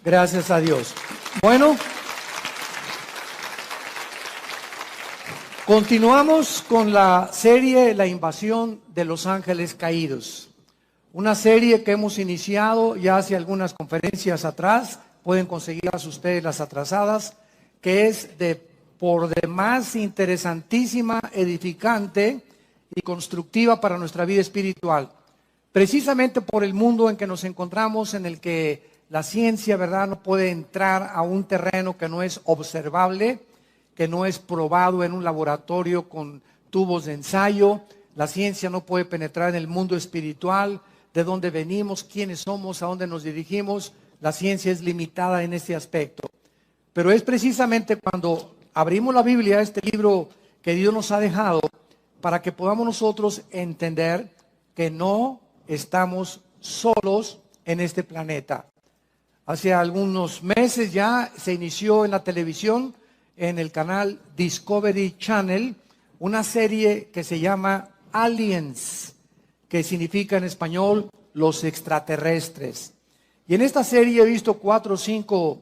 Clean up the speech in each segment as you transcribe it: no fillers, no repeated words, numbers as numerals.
Gracias a Dios. Bueno, continuamos con la serie La invasión de los ángeles caídos. Una serie que hemos iniciado ya hace algunas conferencias atrás, pueden conseguirlas ustedes las atrasadas, que es por demás interesantísima, edificante y constructiva para nuestra vida espiritual. Precisamente por el mundo en que nos encontramos, en el que la ciencia, ¿verdad?, no puede entrar a un terreno que no es observable, que no es probado en un laboratorio con tubos de ensayo. La ciencia no puede penetrar en el mundo espiritual, de dónde venimos, quiénes somos, a dónde nos dirigimos. La ciencia es limitada en este aspecto. Pero es precisamente cuando abrimos la Biblia, este libro que Dios nos ha dejado, para que podamos nosotros entender que no estamos solos en este planeta. Hace algunos meses ya se inició en la televisión, en el canal Discovery Channel, una serie que se llama Aliens, que significa en español los extraterrestres. Y en esta serie he visto 4 o 5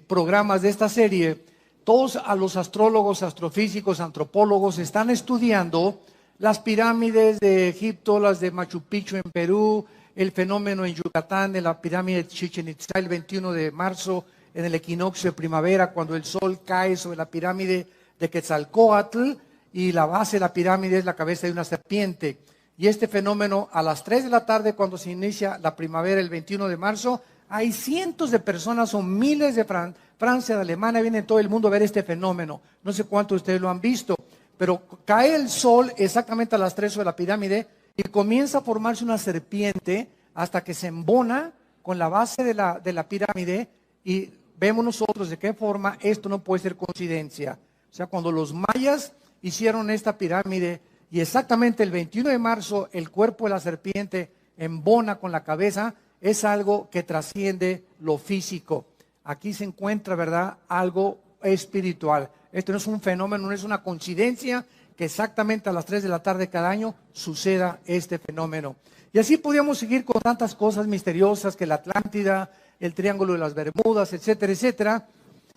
programas de esta serie. Todos a los astrólogos, astrofísicos, antropólogos están estudiando las pirámides de Egipto, las de Machu Picchu en Perú, el fenómeno en Yucatán de la pirámide de Chichén Itzá el 21 de marzo en el equinoccio de primavera, cuando el sol cae sobre la pirámide de Quetzalcóatl y la base de la pirámide es la cabeza de una serpiente. Y este fenómeno a las 3 de la tarde, cuando se inicia la primavera el 21 de marzo, hay cientos de personas o miles de Francia, de Alemania, vienen todo el mundo a ver este fenómeno. No sé cuántos de ustedes lo han visto, pero cae el sol exactamente a las 3 sobre la pirámide y comienza a formarse una serpiente hasta que se embona con la base de la pirámide y vemos nosotros de qué forma esto no puede ser coincidencia. O sea, cuando los mayas hicieron esta pirámide y exactamente el 21 de marzo el cuerpo de la serpiente embona con la cabeza, es algo que trasciende lo físico. Aquí se encuentra, ¿verdad?, algo espiritual. Esto no es un fenómeno, no es una coincidencia que exactamente a las 3 de la tarde cada año suceda este fenómeno. Y así podríamos seguir con tantas cosas misteriosas que la Atlántida, el Triángulo de las Bermudas, etcétera, etcétera.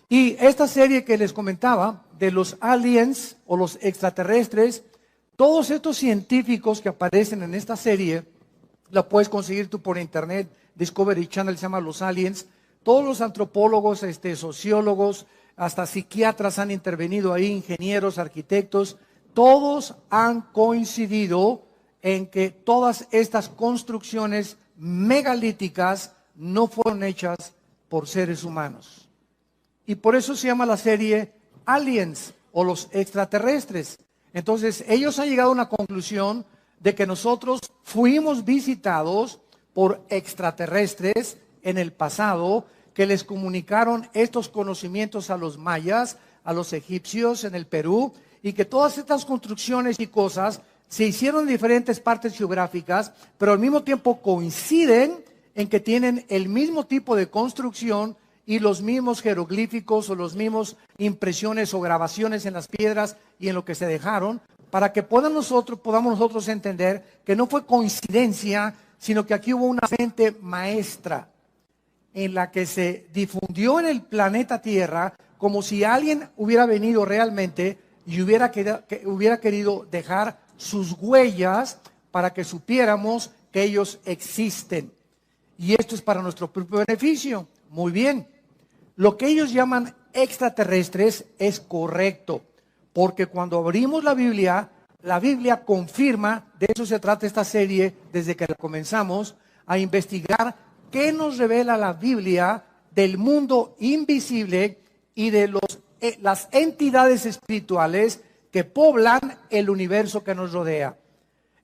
Y esta serie que les comentaba de los aliens o los extraterrestres, todos estos científicos que aparecen en esta serie, la puedes conseguir tú por internet, Discovery Channel se llama Los Aliens. Todos los antropólogos, sociólogos, hasta psiquiatras han intervenido ahí, ingenieros, arquitectos, todos han coincidido en que todas estas construcciones megalíticas no fueron hechas por seres humanos. Y por eso se llama la serie Aliens o los extraterrestres. Entonces, ellos han llegado a una conclusión de que nosotros fuimos visitados por extraterrestres en el pasado, que les comunicaron estos conocimientos a los mayas, a los egipcios en el Perú, y que todas estas construcciones y cosas se hicieron en diferentes partes geográficas, pero al mismo tiempo coinciden en que tienen el mismo tipo de construcción y los mismos jeroglíficos o los mismos impresiones o grabaciones en las piedras y en lo que se dejaron, para que podamos nosotros entender que no fue coincidencia, sino que aquí hubo una mente maestra en la que se difundió en el planeta Tierra como si alguien hubiera venido realmente y hubiera querido dejar sus huellas para que supiéramos que ellos existen. Y esto es para nuestro propio beneficio. Muy bien. Lo que ellos llaman extraterrestres es correcto, porque cuando abrimos la Biblia confirma, de eso se trata esta serie desde que la comenzamos, a investigar qué nos revela la Biblia del mundo invisible y de las entidades espirituales que poblan el universo que nos rodea.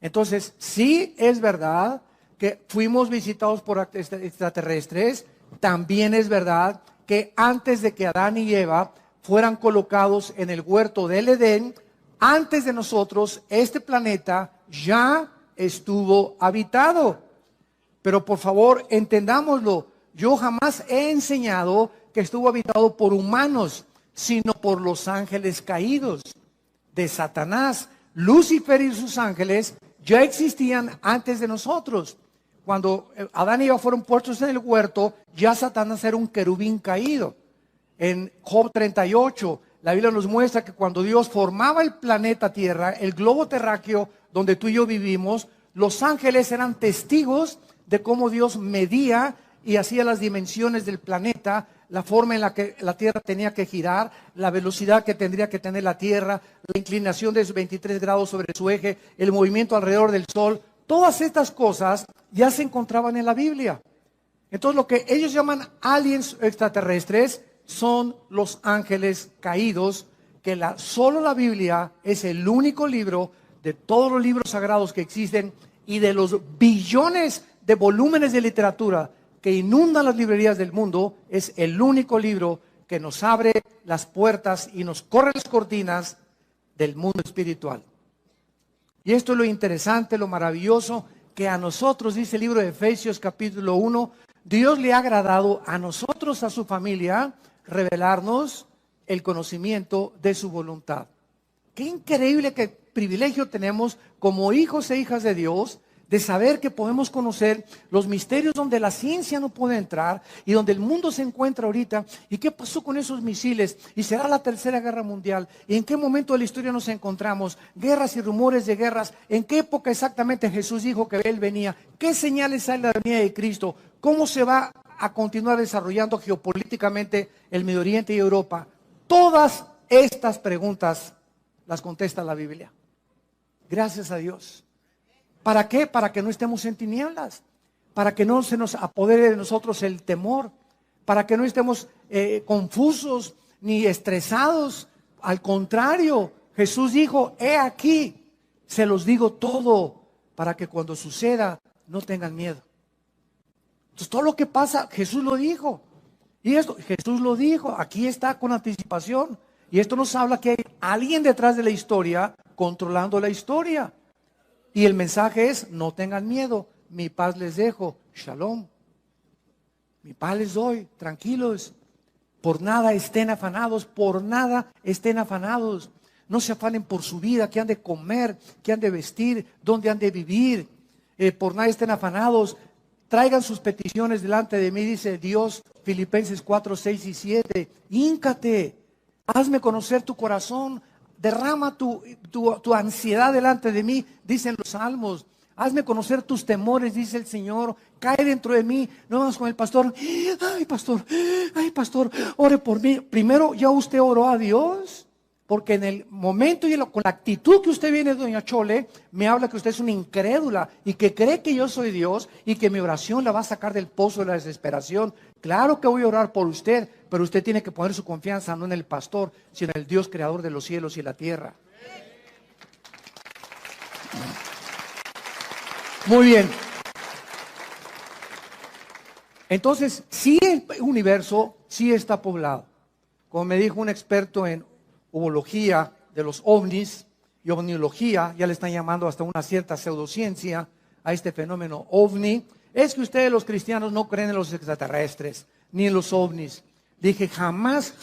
Entonces, sí es verdad que fuimos visitados por extraterrestres, también es verdad que antes de que Adán y Eva fueran colocados en el huerto del Edén, antes de nosotros, este planeta ya estuvo habitado. Pero por favor, entendámoslo, yo jamás he enseñado que estuvo habitado por humanos, sino por los ángeles caídos de Satanás. Lucifer y sus ángeles ya existían antes de nosotros. cuando Adán y Eva fueron puestos en el huerto, ya Satanás era un querubín caído. En Job 38, la Biblia nos muestra que cuando Dios formaba el planeta Tierra, el globo terráqueo donde tú y yo vivimos, los ángeles eran testigos de cómo Dios medía y hacía las dimensiones del planeta, la forma en la que la Tierra tenía que girar, la velocidad que tendría que tener la Tierra, la inclinación de 23 grados sobre su eje, el movimiento alrededor del Sol. Todas estas cosas ya se encontraban en la Biblia. Entonces lo que ellos llaman aliens extraterrestres son los ángeles caídos, que solo la Biblia es el único libro de todos los libros sagrados que existen y de los billones de volúmenes de literatura que inundan las librerías del mundo, es el único libro que nos abre las puertas y nos corre las cortinas del mundo espiritual. Y esto es lo interesante, lo maravilloso, que a nosotros, dice el libro de Efesios capítulo 1, Dios le ha agradado a nosotros, a su familia, revelarnos el conocimiento de su voluntad. Qué increíble, qué privilegio tenemos como hijos e hijas de Dios, de saber que podemos conocer los misterios donde la ciencia no puede entrar y donde el mundo se encuentra ahorita. ¿Y qué pasó con esos misiles? ¿Y será la tercera guerra mundial? ¿Y en qué momento de la historia nos encontramos? Guerras y rumores de guerras. ¿En qué época exactamente Jesús dijo que Él venía? ¿Qué señales hay de la venida de Cristo? ¿Cómo se va a continuar desarrollando geopolíticamente el Medio Oriente y Europa? Todas estas preguntas las contesta la Biblia. Gracias a Dios. ¿Para qué? Para que no estemos en tinieblas, para que no se nos apodere de nosotros el temor, para que no estemos confusos ni estresados. Al contrario, Jesús dijo, he aquí, se los digo todo, para que cuando suceda no tengan miedo. Entonces todo lo que pasa, Jesús lo dijo. Y esto, Jesús lo dijo, aquí está con anticipación. Y esto nos habla que hay alguien detrás de la historia controlando la historia. Y el mensaje es, no tengan miedo, mi paz les dejo, shalom. Mi paz les doy, tranquilos. Por nada estén afanados, por nada estén afanados. No se afanen por su vida, qué han de comer, qué han de vestir, dónde han de vivir. Por nada estén afanados. Traigan sus peticiones delante de mí, dice Dios, Filipenses 4, 6 y 7. Híncate, hazme conocer tu corazón. Derrama tu ansiedad delante de mí, dicen los salmos. Hazme conocer tus temores, dice el Señor. Cae dentro de mí. No vamos con el pastor. Ay, pastor, ore por mí. Primero, ¿ya usted oró a Dios? Porque en el momento y con la actitud que usted viene, doña Chole, me habla que usted es una incrédula y que cree que yo soy Dios y que mi oración la va a sacar del pozo de la desesperación. Claro que voy a orar por usted, pero usted tiene que poner su confianza no en el pastor, sino en el Dios creador de los cielos y la tierra. Muy bien. Entonces, sí, el universo sí está poblado. Como me dijo un experto en ufología de los ovnis y ovniología, ya le están llamando hasta una cierta pseudociencia a este fenómeno ovni, es que ustedes los cristianos no creen en los extraterrestres, ni en los ovnis. Dije, jamás.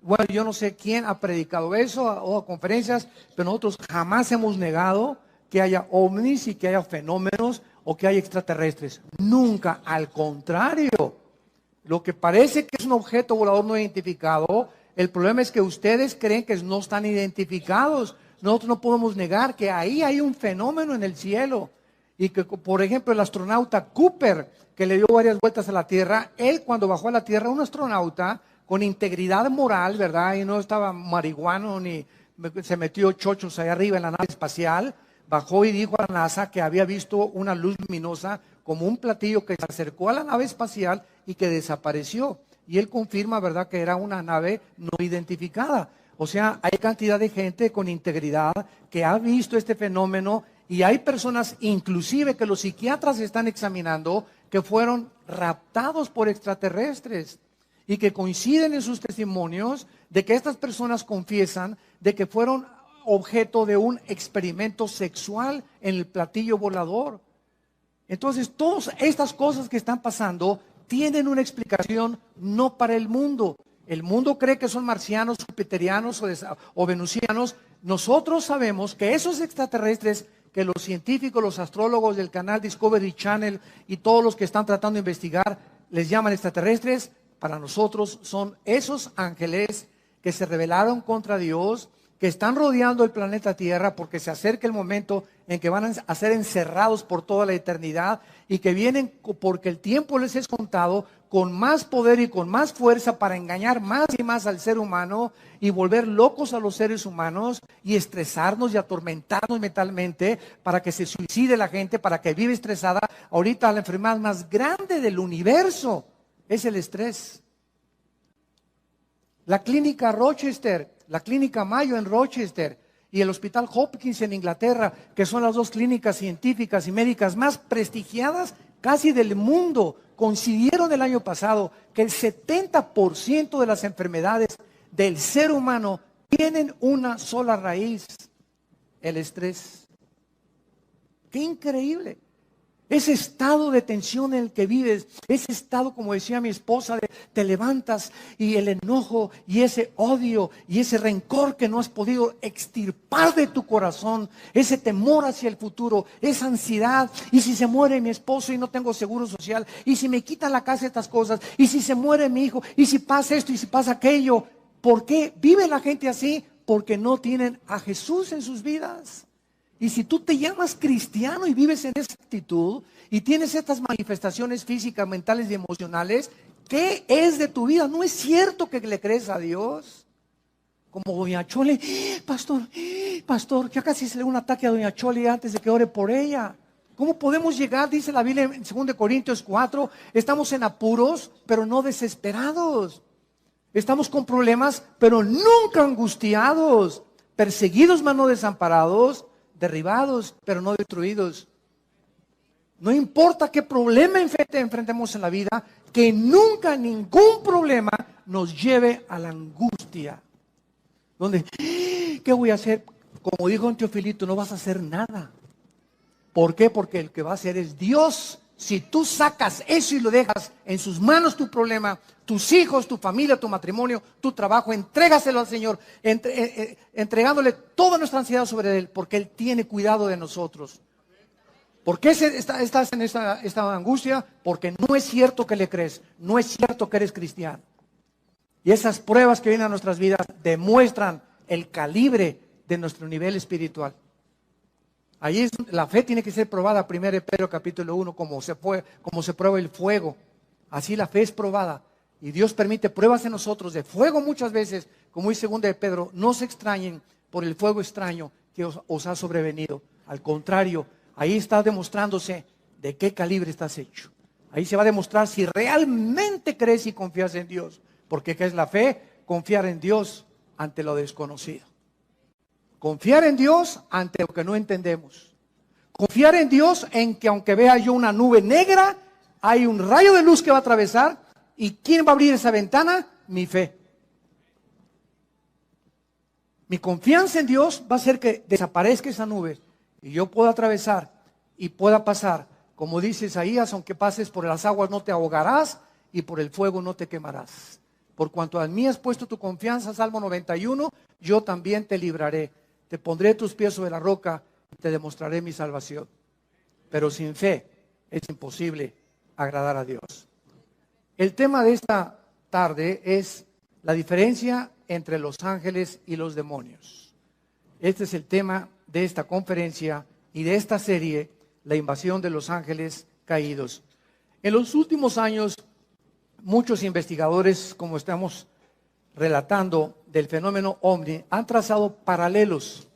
Bueno, yo no sé quién ha predicado eso o a conferencias, pero nosotros jamás hemos negado que haya ovnis y que haya fenómenos o que haya extraterrestres. Nunca, al contrario. Lo que parece que es un objeto volador no identificado, el problema es que ustedes creen que no están identificados. Nosotros no podemos negar que ahí hay un fenómeno en el cielo. Y que, por ejemplo, el astronauta Cooper, que le dio varias vueltas a la Tierra, él cuando bajó a la Tierra, un astronauta con integridad moral, ¿verdad? Y no estaba marihuano ni se metió chochos allá arriba en la nave espacial, bajó y dijo a la NASA que había visto una luz luminosa como un platillo que se acercó a la nave espacial y que desapareció. Y él confirma, ¿verdad?, que era una nave no identificada. O sea, hay cantidad de gente con integridad que ha visto este fenómeno y hay personas, inclusive que los psiquiatras están examinando, que fueron raptados por extraterrestres y que coinciden en sus testimonios de que estas personas confiesan de que fueron objeto de un experimento sexual en el platillo volador. Entonces, todas estas cosas que están pasando tienen una explicación no para el mundo. El mundo cree que son marcianos, jupiterianos o venusianos. Nosotros sabemos que esos extraterrestres que los científicos, los astrólogos del canal Discovery Channel y todos los que están tratando de investigar les llaman extraterrestres, para nosotros son esos ángeles que se rebelaron contra Dios, que están rodeando el planeta Tierra porque se acerca el momento en que van a ser encerrados por toda la eternidad y que vienen porque el tiempo les es contado con más poder y con más fuerza para engañar más y más al ser humano y volver locos a los seres humanos y estresarnos y atormentarnos mentalmente para que se suicide la gente, para que viva estresada. Ahorita la enfermedad más grande del universo es el estrés. La clínica Rochester, la clínica Mayo en Rochester y el Hospital Hopkins en Inglaterra, que son las dos clínicas científicas y médicas más prestigiadas casi del mundo, consideraron el año pasado que el 70% de las enfermedades del ser humano tienen una sola raíz: el estrés. ¡Qué increíble! Ese estado de tensión en el que vives, ese estado, como decía mi esposa, de te levantas y el enojo y ese odio y ese rencor que no has podido extirpar de tu corazón, ese temor hacia el futuro, esa ansiedad, y si se muere mi esposo y no tengo seguro social, y si me quitan la casa estas cosas, y si se muere mi hijo, y si pasa esto y si pasa aquello. ¿Por qué vive la gente así? Porque no tienen a Jesús en sus vidas. Y si tú te llamas cristiano y vives en esa actitud y tienes estas manifestaciones físicas, mentales y emocionales, ¿qué es de tu vida? No es cierto que le crees a Dios. Como doña Chole, pastor, ya casi se le da un ataque a doña Chole antes de que ore por ella. ¿Cómo podemos llegar? Dice la Biblia en 2 Corintios 4, estamos en apuros, pero no desesperados. Estamos con problemas, pero nunca angustiados. Perseguidos, mas no desamparados. Derribados, pero no destruidos. No importa qué problema enfrentemos en la vida, que nunca ningún problema nos lleve a la angustia. Donde, ¿qué voy a hacer? Como dijo en Teofilito, no vas a hacer nada. ¿Por qué? Porque el que va a hacer es Dios. Si tú sacas eso y lo dejas en sus manos, tu problema, tus hijos, tu familia, tu matrimonio, tu trabajo, entrégaselo al Señor, entregándole toda nuestra ansiedad sobre Él, porque Él tiene cuidado de nosotros. ¿Por qué estás en esta angustia? Porque no es cierto que le crees, no es cierto que eres cristiano. Y esas pruebas que vienen a nuestras vidas demuestran el calibre de nuestro nivel espiritual. Ahí la fe tiene que ser probada, 1 Pedro capítulo 1, como se prueba el fuego. Así la fe es probada. Y Dios permite pruebas en nosotros de fuego muchas veces, como dice 2 Pedro, no se extrañen por el fuego extraño que os ha sobrevenido. Al contrario, ahí está demostrándose de qué calibre estás hecho. Ahí se va a demostrar si realmente crees y confías en Dios. Porque ¿qué es la fe? Confiar en Dios ante lo desconocido. Confiar en Dios ante lo que no entendemos. Confiar en Dios en que aunque vea yo una nube negra, hay un rayo de luz que va a atravesar. ¿Y quién va a abrir esa ventana? Mi fe. Mi confianza en Dios va a hacer que desaparezca esa nube y yo pueda atravesar y pueda pasar. Como dice Isaías, aunque pases por las aguas no te ahogarás y por el fuego no te quemarás. Por cuanto a mí has puesto tu confianza, Salmo 91, yo también te libraré. Te pondré tus pies sobre la roca y te demostraré mi salvación. Pero sin fe es imposible agradar a Dios. El tema de esta tarde es la diferencia entre los ángeles y los demonios. Este es el tema de esta conferencia y de esta serie, la invasión de los ángeles caídos. En los últimos años, muchos investigadores, como estamos relatando del fenómeno OVNI, han trazado paralelos.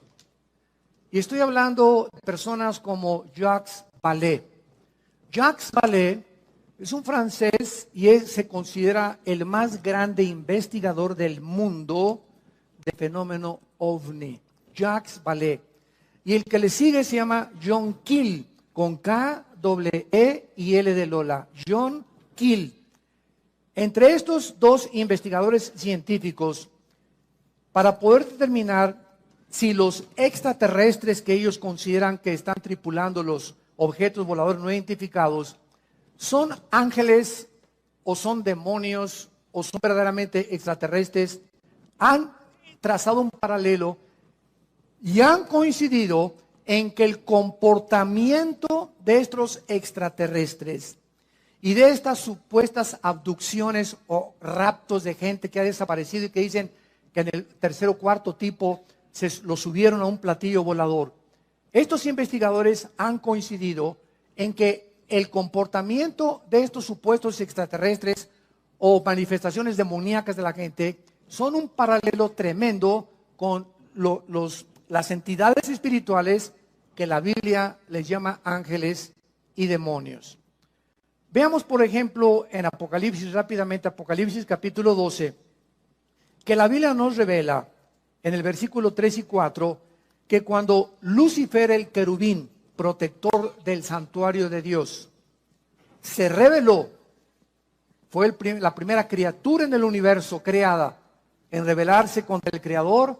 Y estoy hablando de personas como Jacques Vallée. Jacques Vallée es un francés y se considera el más grande investigador del mundo del fenómeno OVNI. Jacques Vallée. Y el que le sigue se llama John Keel, con K, E y L de Lola. John Keel. Entre estos dos investigadores científicos, para poder determinar si los extraterrestres que ellos consideran que están tripulando los objetos voladores no identificados son ángeles o son demonios o son verdaderamente extraterrestres, han trazado un paralelo y han coincidido en que el comportamiento de estos extraterrestres y de estas supuestas abducciones o raptos de gente que ha desaparecido y que dicen que en el tercer o cuarto tipo lo subieron a un platillo volador. Estos investigadores han coincidido en que el comportamiento de estos supuestos extraterrestres o manifestaciones demoníacas de la gente son un paralelo tremendo con las entidades espirituales que la Biblia les llama ángeles y demonios. Veamos, por ejemplo, en Apocalipsis, rápidamente, Apocalipsis capítulo 12, que la Biblia nos revela en el versículo 3 y 4 que cuando Lucifer, el querubín, protector del santuario de Dios, se rebeló, fue la primera criatura en el universo creada en rebelarse contra el Creador,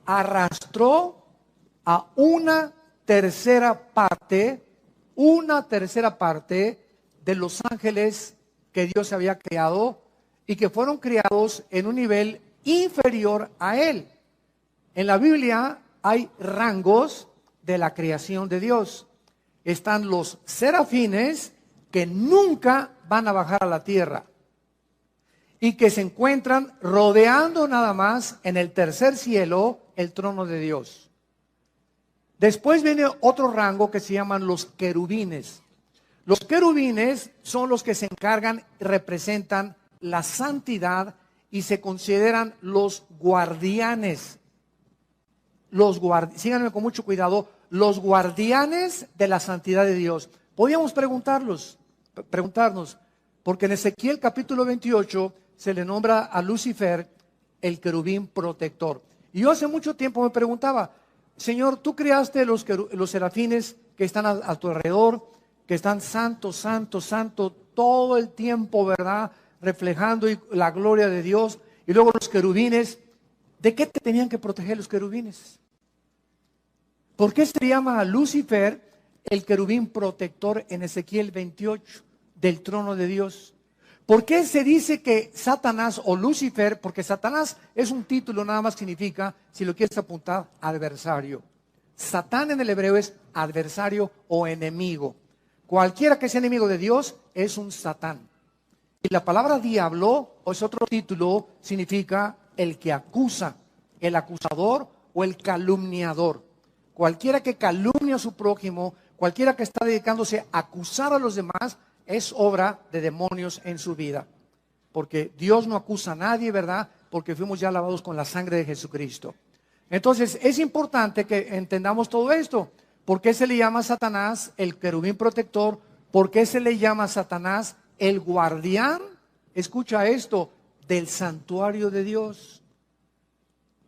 arrastró a una tercera parte de los ángeles que Dios había creado y que fueron creados en un nivel inferior a él. En la Biblia hay rangos de la creación de Dios. Están los serafines que nunca van a bajar a la tierra y que se encuentran rodeando nada más en el tercer cielo el trono de Dios. Después viene otro rango que se llaman los querubines. Los querubines son los que se encargan, representan la santidad y se consideran los guardianes. Síganme con mucho cuidado, los guardianes de la santidad de Dios. Podríamos preguntarnos, porque en Ezequiel capítulo 28 se le nombra a Lucifer el querubín protector. Y yo hace mucho tiempo me preguntaba, Señor, tú creaste los serafines que están a tu alrededor, que están santo, santo, santo todo el tiempo, ¿verdad? Reflejando la gloria de Dios. Y luego los querubines, ¿de qué te tenían que proteger los querubines? ¿Por qué se llama a Lucifer el querubín protector en Ezequiel 28 del trono de Dios? ¿Por qué se dice que Satanás o Lucifer? Porque Satanás es un título, nada más significa, si lo quieres apuntar, adversario. Satán en el hebreo es adversario o enemigo. Cualquiera que sea enemigo de Dios es un Satán. Y la palabra diablo, o es otro título, significa el que acusa, el acusador o el calumniador. Cualquiera que calumnia a su prójimo, cualquiera que está dedicándose a acusar a los demás, es obra de demonios en su vida. Porque Dios no acusa a nadie, ¿verdad? Porque fuimos ya lavados con la sangre de Jesucristo. Entonces, es importante que entendamos todo esto. ¿Por qué se le llama a Satanás el querubín protector? ¿Por qué se le llama a Satanás el guardián? Escucha esto, del santuario de Dios.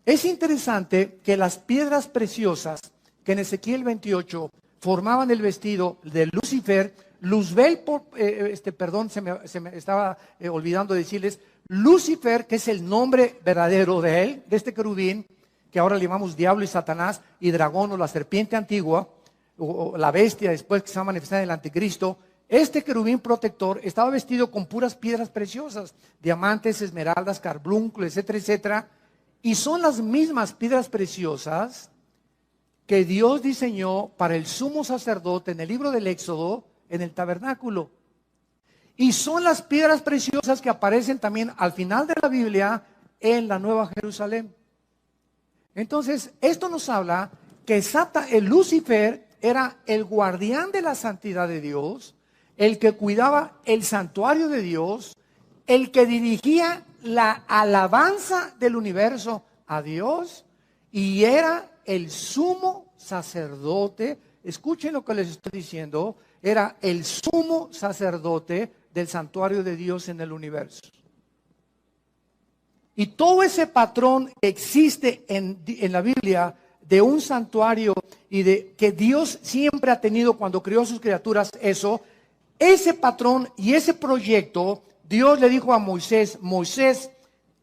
Es interesante que las piedras preciosas que en Ezequiel 28 formaban el vestido de Lucifer, Luzbel, se me estaba olvidando decirles, Lucifer, que es el nombre verdadero de él, de este querubín, que ahora le llamamos diablo y Satanás y dragón o la serpiente antigua, o la bestia después que se va a manifestar en el anticristo. Este querubín protector estaba vestido con puras piedras preciosas, diamantes, esmeraldas, carbunclo, etcétera, etcétera. Y son las mismas piedras preciosas que Dios diseñó para el sumo sacerdote en el libro del Éxodo, en el tabernáculo. Y son las piedras preciosas que aparecen también al final de la Biblia en la Nueva Jerusalén. Entonces, esto nos habla que el Lucifer era el guardián de la santidad de Dios, el que cuidaba el santuario de Dios, el que dirigía la alabanza del universo a Dios y era el sumo sacerdote. Escuchen lo que les estoy diciendo, era el sumo sacerdote del santuario de Dios en el universo. Y todo ese patrón que existe en la Biblia de un santuario y de que Dios siempre ha tenido cuando creó sus criaturas, ese patrón y ese proyecto, Dios le dijo a Moisés, Moisés,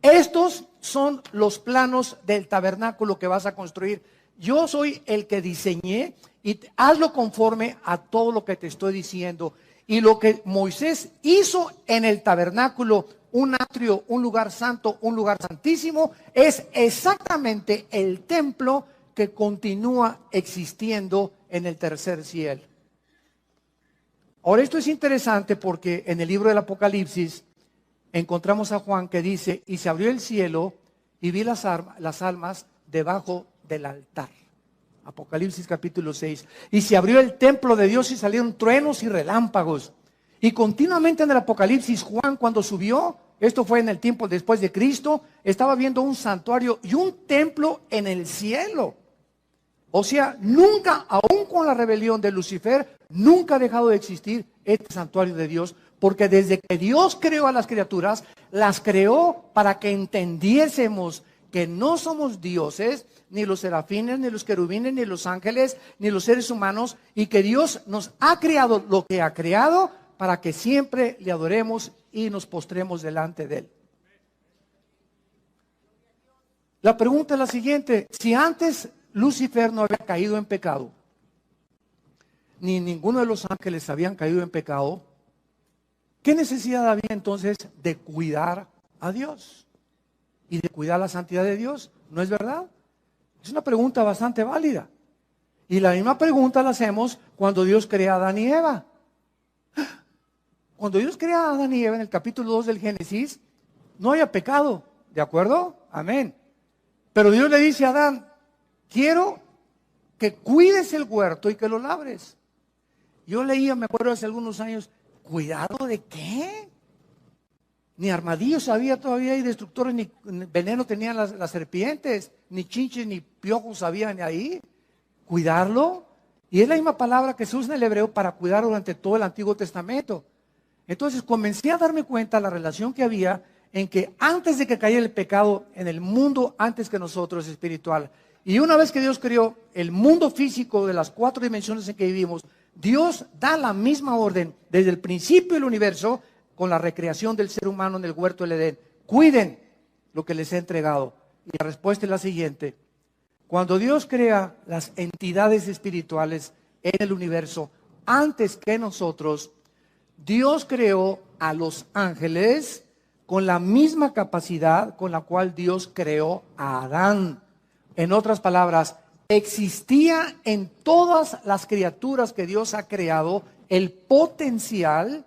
estos son los planos del tabernáculo que vas a construir. Yo soy el que diseñé y hazlo conforme a todo lo que te estoy diciendo. Y lo que Moisés hizo en el tabernáculo, un atrio, un lugar santo, un lugar santísimo, es exactamente el templo que continúa existiendo en el tercer cielo. Ahora, esto es interesante porque en el libro del Apocalipsis encontramos a Juan que dice, y se abrió el cielo y vi las almas debajo del altar. Apocalipsis capítulo 6. Y se abrió el templo de Dios y salieron truenos y relámpagos. Y continuamente en el Apocalipsis, Juan cuando subió, esto fue en el tiempo después de Cristo, estaba viendo un santuario y un templo en el cielo. O sea, nunca, aún con la rebelión de Lucifer, nunca ha dejado de existir este santuario de Dios, porque desde que Dios creó a las criaturas, las creó para que entendiésemos que no somos dioses, ni los serafines, ni los querubines, ni los ángeles, ni los seres humanos, y que Dios nos ha creado lo que ha creado para que siempre le adoremos y nos postremos delante de Él. La pregunta es la siguiente: si antes Lucifer no había caído en pecado, ni ninguno de los ángeles habían caído en pecado, ¿qué necesidad había entonces de cuidar a Dios y de cuidar la santidad de Dios? ¿No es verdad? Es una pregunta bastante válida. Y la misma pregunta la hacemos cuando Dios crea a Adán y Eva. Cuando Dios crea a Adán y Eva en el capítulo 2 del Génesis, no había pecado, ¿de acuerdo? Amén. Pero Dios le dice a Adán: quiero que cuides el huerto y que lo labres. Yo leía, me acuerdo hace algunos años, ¿cuidado de qué? Ni armadillos había todavía, y destructores, ni veneno tenían las serpientes, ni chinches, ni piojos habían ahí. ¿Cuidarlo? Y es la misma palabra que se usa en el hebreo para cuidar durante todo el Antiguo Testamento. Entonces comencé a darme cuenta de la relación que había en que antes de que cayera el pecado en el mundo, antes que nosotros, espiritual, y una vez que Dios creó el mundo físico de las 4 dimensiones en que vivimos, Dios da la misma orden desde el principio del universo con la recreación del ser humano en el huerto del Edén. Cuiden lo que les he entregado. Y la respuesta es la siguiente: cuando Dios crea las entidades espirituales en el universo, antes que nosotros, Dios creó a los ángeles con la misma capacidad con la cual Dios creó a Adán. En otras palabras, existía en todas las criaturas que Dios ha creado el potencial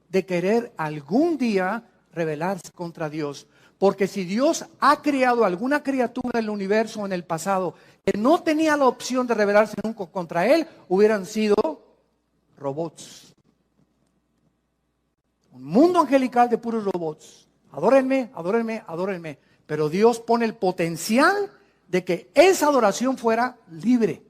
de querer algún día rebelarse contra Dios. Porque si Dios ha creado alguna criatura en el universo en el pasado que no tenía la opción de rebelarse nunca contra Él, hubieran sido robots. Un mundo angelical de puros robots. Adórenme, adórenme, adórenme. Pero Dios pone el potencial de que esa adoración fuera libre.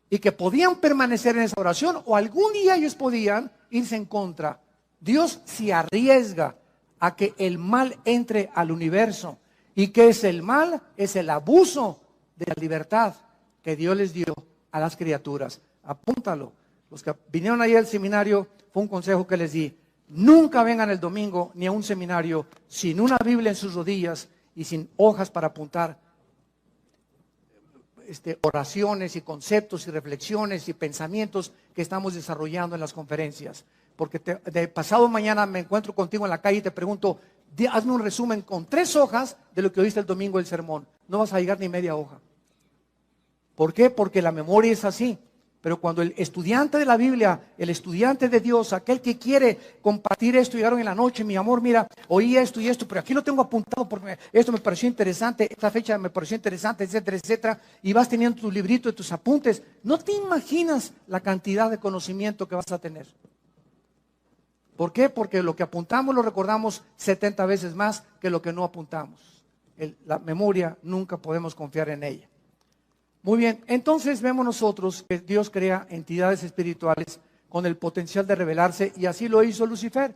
Y que podían permanecer en esa oración, o algún día ellos podían irse en contra. Dios se arriesga a que el mal entre al universo. ¿Y qué es el mal? Es el abuso de la libertad que Dios les dio a las criaturas. Apúntalo. Los que vinieron ahí al seminario, fue un consejo que les di: nunca vengan el domingo ni a un seminario sin una Biblia en sus rodillas y sin hojas para apuntar oraciones y conceptos y reflexiones y pensamientos que estamos desarrollando en las conferencias. Porque de pasado mañana me encuentro contigo en la calle y te pregunto: hazme un resumen con 3 hojas de lo que oíste el domingo del sermón. No vas a llegar ni media hoja. ¿Por qué? Porque la memoria es así. Pero cuando el estudiante de la Biblia, el estudiante de Dios, aquel que quiere compartir esto, llegaron en la noche: mi amor, mira, oí esto y esto, pero aquí lo tengo apuntado porque esto me pareció interesante, esta fecha me pareció interesante, etcétera, etcétera, y vas teniendo tu librito de tus apuntes, no te imaginas la cantidad de conocimiento que vas a tener. ¿Por qué? Porque lo que apuntamos lo recordamos 70 veces más que lo que no apuntamos. La memoria nunca podemos confiar en ella. Muy bien, entonces vemos nosotros que Dios crea entidades espirituales con el potencial de rebelarse, y así lo hizo Lucifer.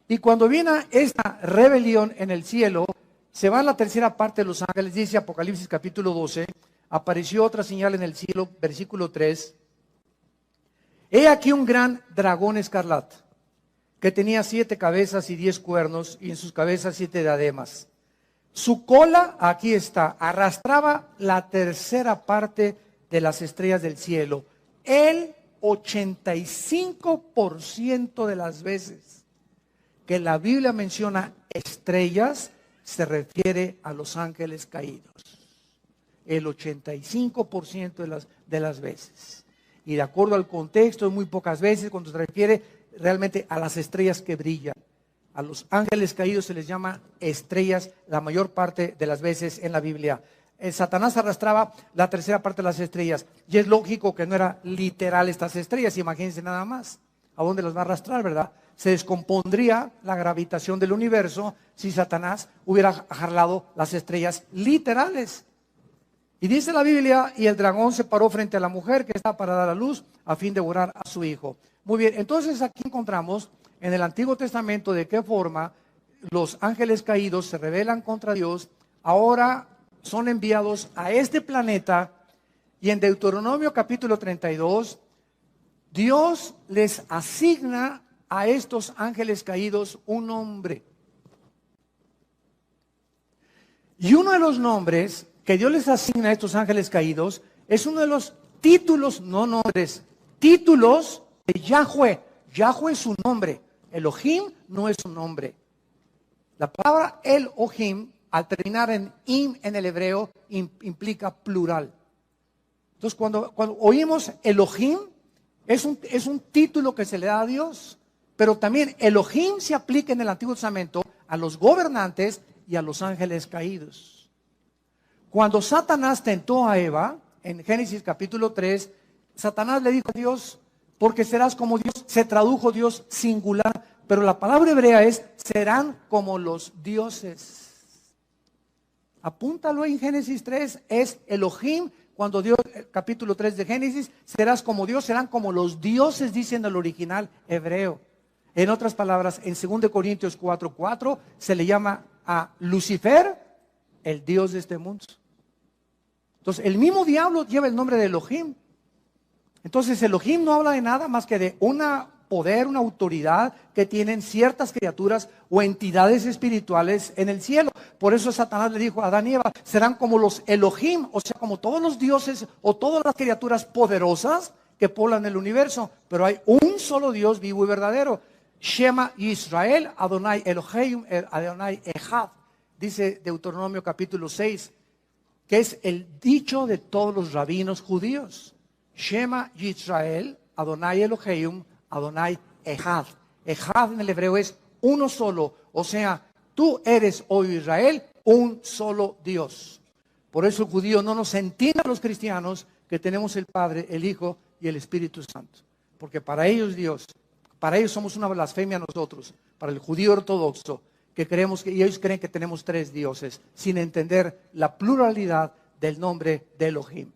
Y cuando viene esta rebelión en el cielo, se va a la tercera parte de los ángeles. Dice Apocalipsis capítulo 12, apareció otra señal en el cielo, versículo 3. He aquí un gran dragón escarlata, que tenía 7 cabezas y 10 cuernos, y en sus cabezas 7 diademas. Su cola, aquí está, arrastraba la tercera parte de las estrellas del cielo. El 85% de las veces que la Biblia menciona estrellas, se refiere a los ángeles caídos. el 85% de las veces. Y de acuerdo al contexto, muy pocas veces cuando se refiere realmente a las estrellas que brillan. A los ángeles caídos se les llama estrellas la mayor parte de las veces en la Biblia. Satanás arrastraba la tercera parte de las estrellas. Y es lógico que no era literal estas estrellas, imagínense nada más. ¿A dónde las va a arrastrar, verdad? Se descompondría la gravitación del universo si Satanás hubiera jalado las estrellas literales. Y dice la Biblia, y el dragón se paró frente a la mujer que estaba para dar a luz a fin de devorar a su hijo. Muy bien, entonces aquí encontramos en el Antiguo Testamento de qué forma los ángeles caídos se rebelan contra Dios, ahora son enviados a este planeta, y en Deuteronomio capítulo 32, Dios les asigna a estos ángeles caídos un nombre. Y uno de los nombres que Dios les asigna a estos ángeles caídos es uno de los títulos, no nombres, títulos de Yahweh. Yahweh es su nombre. Elohim no es su nombre. La palabra Elohim, al terminar en im en el hebreo, implica plural. Entonces, cuando oímos Elohim, es un título que se le da a Dios. Pero también Elohim se aplica en el Antiguo Testamento a los gobernantes y a los ángeles caídos. Cuando Satanás tentó a Eva, en Génesis capítulo 3, Satanás le dijo a Dios, porque serás como Dios, se tradujo Dios singular, pero la palabra hebrea es, serán como los dioses. Apúntalo en Génesis 3, es Elohim, cuando Dios, capítulo 3 de Génesis, serás como Dios, serán como los dioses, dice en el original hebreo. En otras palabras, en 2 Corintios 4:4 se le llama a Lucifer el Dios de este mundo. Entonces, el mismo diablo lleva el nombre de Elohim. Entonces, Elohim no habla de nada más que de un poder, una autoridad que tienen ciertas criaturas o entidades espirituales en el cielo. Por eso Satanás le dijo a Adán y Eva, serán como los Elohim, o sea, como todos los dioses o todas las criaturas poderosas que poblan el universo. Pero hay un solo Dios vivo y verdadero. Shema Israel, Adonai Elohim, Adonai Echad. Dice Deuteronomio capítulo 6, que es el dicho de todos los rabinos judíos. Shema Israel, Adonai Elohim, Adonai Echad. Echad en el hebreo es uno solo. O sea, tú eres, oh Israel, un solo Dios. Por eso el judío no nos entiende a los cristianos que tenemos el Padre, el Hijo y el Espíritu Santo. Porque para ellos Dios, para ellos somos una blasfemia nosotros. Para el judío ortodoxo, que creemos que, y ellos creen que tenemos tres dioses, sin entender la pluralidad del nombre de Elohim.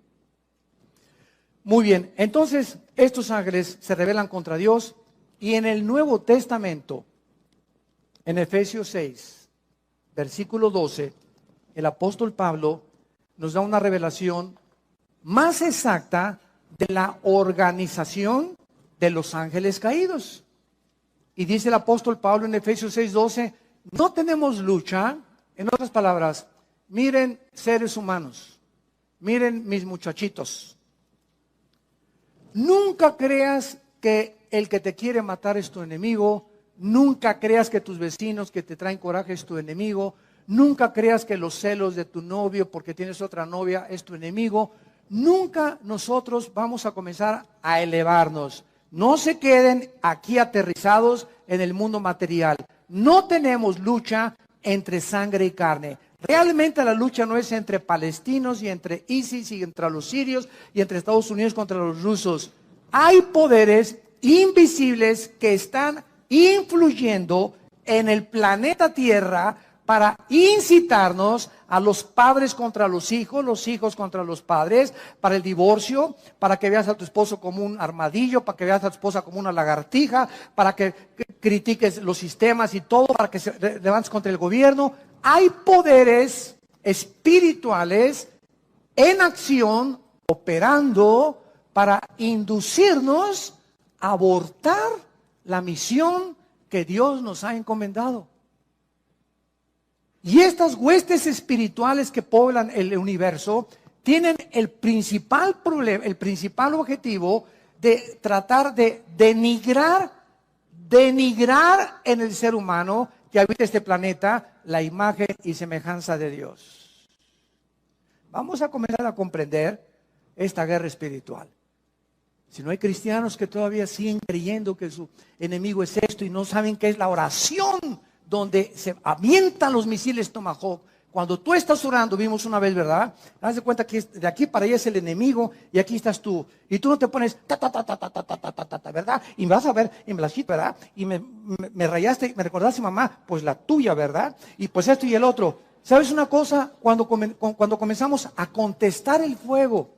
Muy bien, entonces estos ángeles se rebelan contra Dios, y en el Nuevo Testamento, en Efesios 6, versículo 12, el apóstol Pablo nos da una revelación más exacta de la organización de los ángeles caídos. Y dice el apóstol Pablo en Efesios 6, 12, no tenemos lucha, en otras palabras, miren seres humanos, miren mis muchachitos. Nunca creas que el que te quiere matar es tu enemigo. Nunca creas que tus vecinos que te traen coraje es tu enemigo. Nunca creas que los celos de tu novio porque tienes otra novia es tu enemigo. Nunca nosotros vamos a comenzar a elevarnos. No se queden aquí aterrizados en el mundo material. No tenemos lucha entre sangre y carne. Realmente la lucha no es entre palestinos y entre ISIS y entre los sirios y entre Estados Unidos contra los rusos. Hay poderes invisibles que están influyendo en el planeta Tierra para incitarnos a los padres contra los hijos contra los padres, para el divorcio, para que veas a tu esposo como un armadillo, para que veas a tu esposa como una lagartija, para que critiques los sistemas y todo, para que se levantes contra el gobierno. Hay poderes espirituales en acción, operando para inducirnos a abortar la misión que Dios nos ha encomendado. Y estas huestes espirituales que poblan el universo tienen el principal problema, el principal objetivo de tratar de denigrar en el ser humano que habita este planeta la imagen y semejanza de Dios. vamos a comenzar a comprender esta guerra espiritual. Si no hay cristianos que todavía siguen creyendo que su enemigo es esto y no saben qué es la oración donde se avientan los misiles Tomahawk. Cuando tú estás orando, vimos una vez, ¿verdad? Haz de cuenta que de aquí para allá es el enemigo y aquí estás tú. Y tú no te pones ¿verdad? Y me vas a ver, y me la cito, ¿verdad? Y me rayaste, me recordaste, mamá, pues la tuya, ¿verdad? Y pues esto y el otro. ¿Sabes una cosa? Cuando comenzamos a contestar el fuego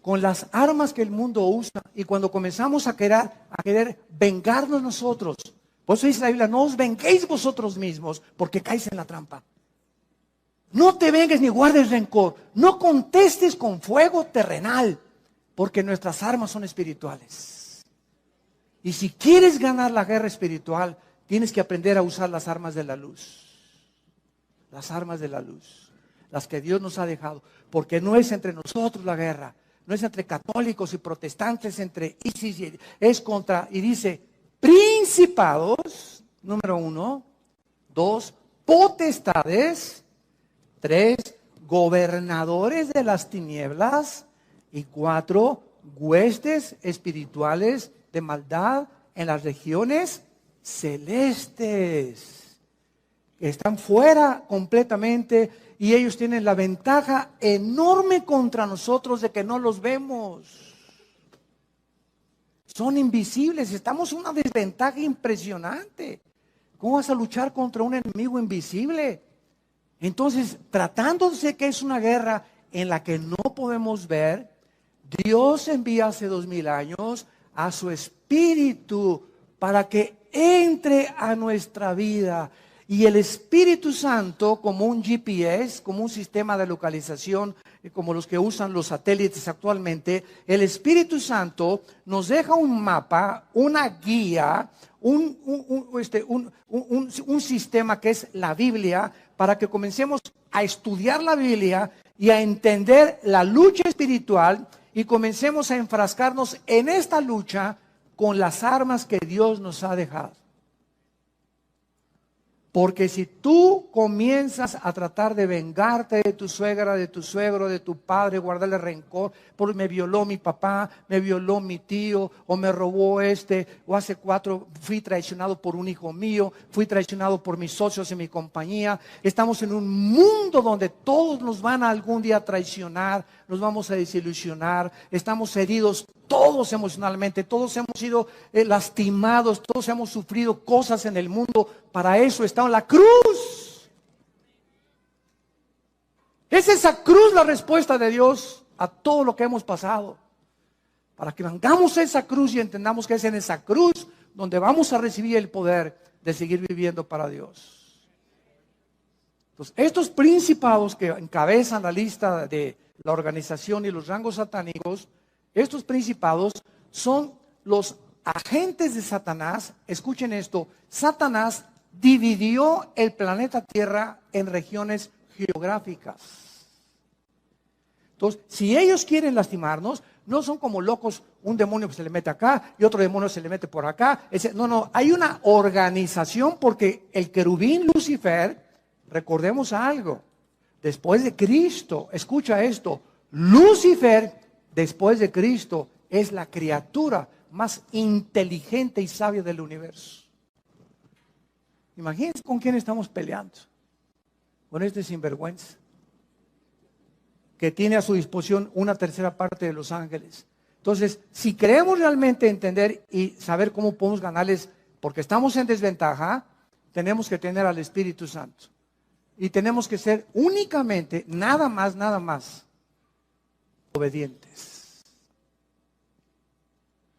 con las armas que el mundo usa y cuando comenzamos a querer vengarnos nosotros, por eso dice la Biblia, no os venguéis vosotros mismos porque caéis en la trampa. No te vengues ni guardes rencor. No contestes con fuego terrenal, porque nuestras armas son espirituales. Y si quieres ganar la guerra espiritual, tienes que aprender a usar las armas de la luz. Las armas de la luz, las que Dios nos ha dejado. Porque no es entre nosotros la guerra, no es entre católicos y protestantes, entre ISIS, es contra, y dice, principados, número 1, 2, potestades, 3, gobernadores de las tinieblas. Y 4, huestes espirituales de maldad en las regiones celestes. Están fuera completamente y ellos tienen la ventaja enorme contra nosotros de que no los vemos. Son invisibles, estamos en una desventaja impresionante. ¿Cómo vas a luchar contra un enemigo invisible? Entonces, tratándose que es una guerra en la que no podemos ver, Dios envía hace 2000 años a su Espíritu para que entre a nuestra vida. Y el Espíritu Santo, como un GPS, como un sistema de localización, como los que usan los satélites actualmente, el Espíritu Santo nos deja un mapa, una guía, un sistema que es la Biblia, para que comencemos a estudiar la Biblia y a entender la lucha espiritual y comencemos a enfrascarnos en esta lucha con las armas que Dios nos ha dejado. Porque si tú comienzas a tratar de vengarte de tu suegra, de tu suegro, de tu padre, guardarle rencor, porque me violó mi papá, me violó mi tío, o me robó o hace 4 fui traicionado por un hijo mío, fui traicionado por mis socios en mi compañía. Estamos en un mundo donde todos nos van a algún día traicionar, nos vamos a desilusionar, estamos heridos todos emocionalmente, todos hemos sido lastimados, todos hemos sufrido cosas en el mundo. Para eso está en la cruz. Es esa cruz la respuesta de Dios a todo lo que hemos pasado. Para que vengamos esa cruz y entendamos que es en esa cruz donde vamos a recibir el poder de seguir viviendo para Dios. Entonces, estos principados que encabezan la lista de la organización y los rangos satánicos, estos principados son los agentes de Satanás. Escuchen esto, Satanás dividió el planeta Tierra en regiones geográficas. Entonces, si ellos quieren lastimarnos, no son como locos, un demonio que se le mete acá y otro demonio se le mete por acá. No, hay una organización porque el querubín Lucifer, recordemos algo, después de Cristo, escucha esto, Lucifer, después de Cristo, es la criatura más inteligente y sabia del universo. Imagínense con quién estamos peleando. Con este sinvergüenza, que tiene a su disposición 1/3 parte de los ángeles. Entonces, si queremos realmente entender y saber cómo podemos ganarles, porque estamos en desventaja, tenemos que tener al Espíritu Santo. Y tenemos que ser únicamente, nada más, obedientes.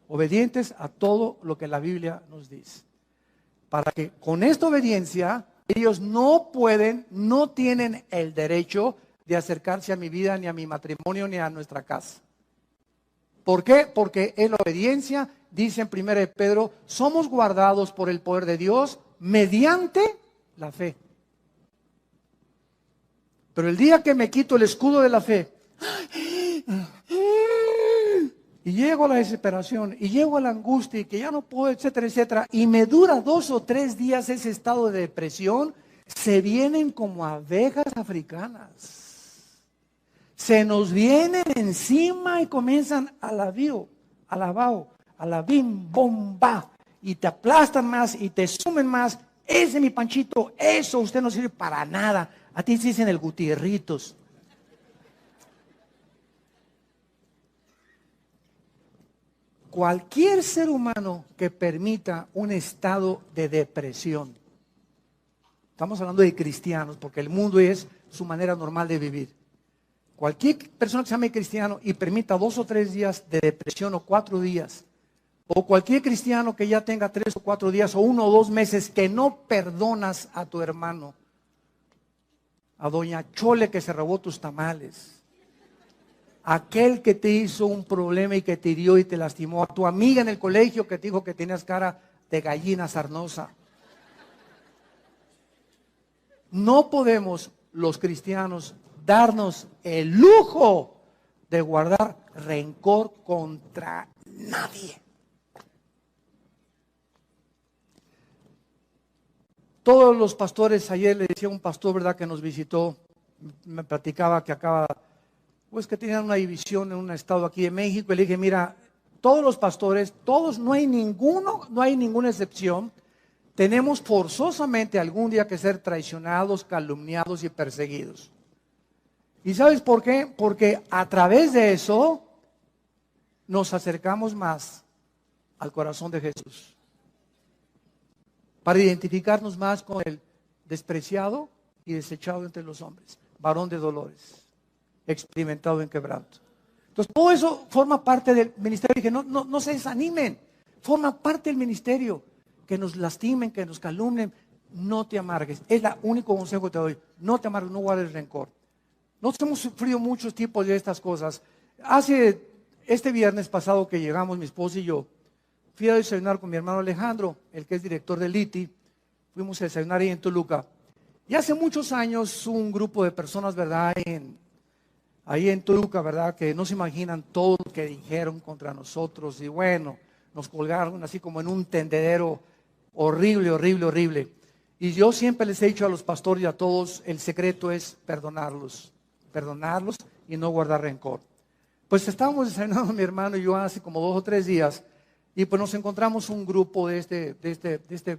Obedientes a todo lo que la Biblia nos dice. Para que con esta obediencia, ellos no tienen el derecho de acercarse a mi vida, ni a mi matrimonio, ni a nuestra casa. ¿Por qué? Porque en la obediencia, dice en 1 de Pedro, somos guardados por el poder de Dios mediante la fe. Pero el día que me quito el escudo de la fe, y llego a la desesperación, y llego a la angustia, y que ya no puedo, etcétera, etcétera, y me dura 2 o 3 días ese estado de depresión, se vienen como abejas africanas. se nos vienen encima y comienzan a la bio, a la bao, a la bim, bomba, y te aplastan más y te sumen más. Ese mi Panchito, eso usted no sirve para nada. A ti se dicen el Gutierritos. Cualquier ser humano que permita un estado de depresión, estamos hablando de cristianos, porque el mundo es su manera normal de vivir. Cualquier persona que se llame cristiano y permita 2 o 3 días de depresión o 4 días, o cualquier cristiano que ya tenga 3 o 4 días o 1 o 2 meses que no perdonas a tu hermano, a doña Chole que se robó tus tamales, aquel que te hizo un problema y que te hirió y te lastimó, a tu amiga en el colegio que te dijo que tenías cara de gallina sarnosa. No podemos los cristianos darnos el lujo de guardar rencor contra nadie. Todos los pastores, ayer le decía a un pastor, ¿verdad?, que nos visitó, me platicaba que acaba, pues que tenían una división en un estado aquí de México, y le dije, mira, todos los pastores, todos, no hay ninguna excepción, tenemos forzosamente algún día que ser traicionados, calumniados y perseguidos. ¿Y sabes por qué? Porque a través de eso nos acercamos más al corazón de Jesús. Para identificarnos más con el despreciado y desechado entre los hombres, varón de dolores, experimentado en quebranto. Entonces todo eso forma parte del ministerio. Dije, no se desanimen, forma parte del ministerio. Que nos lastimen, que nos calumnien, no te amargues. Es el único consejo que te doy. No te amargues, no guardes rencor. Nosotros hemos sufrido muchos tipos de estas cosas. Este viernes pasado que llegamos, mi esposa y yo, fui a desayunar con mi hermano Alejandro, el que es director del ITI. Fuimos a desayunar ahí en Toluca. Y hace muchos años un grupo de personas, ¿verdad?, ahí en Toluca, ¿verdad?, que no se imaginan todo lo que dijeron contra nosotros. Y bueno, nos colgaron así como en un tendedero horrible, horrible, horrible. Y yo siempre les he dicho a los pastores y a todos, el secreto es perdonarlos y no guardar rencor. Pues estábamos desayunando mi hermano y yo hace como 2 o 3 días, y pues nos encontramos un grupo de este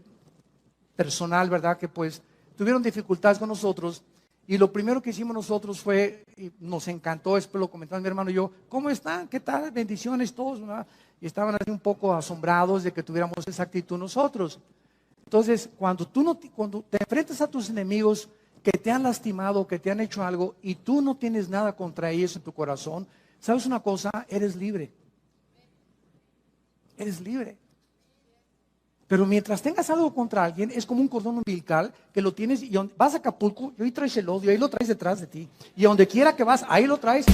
personal, ¿verdad?, que pues tuvieron dificultades con nosotros, y lo primero que hicimos nosotros fue, y nos encantó, después lo comentamos mi hermano y yo, ¿cómo están? ¿Qué tal? Bendiciones todos, ¿verdad? Y estaban así un poco asombrados de que tuviéramos esa actitud nosotros. Entonces, cuando te enfrentas a tus enemigos que te han lastimado, que te han hecho algo, y tú no tienes nada contra ellos en tu corazón, ¿sabes una cosa? Eres libre. Eres libre. Pero mientras tengas algo contra alguien, es como un cordón umbilical que lo tienes y vas a Acapulco y ahí traes el odio, ahí lo traes detrás de ti. Y a donde quiera que vas, ahí lo traes.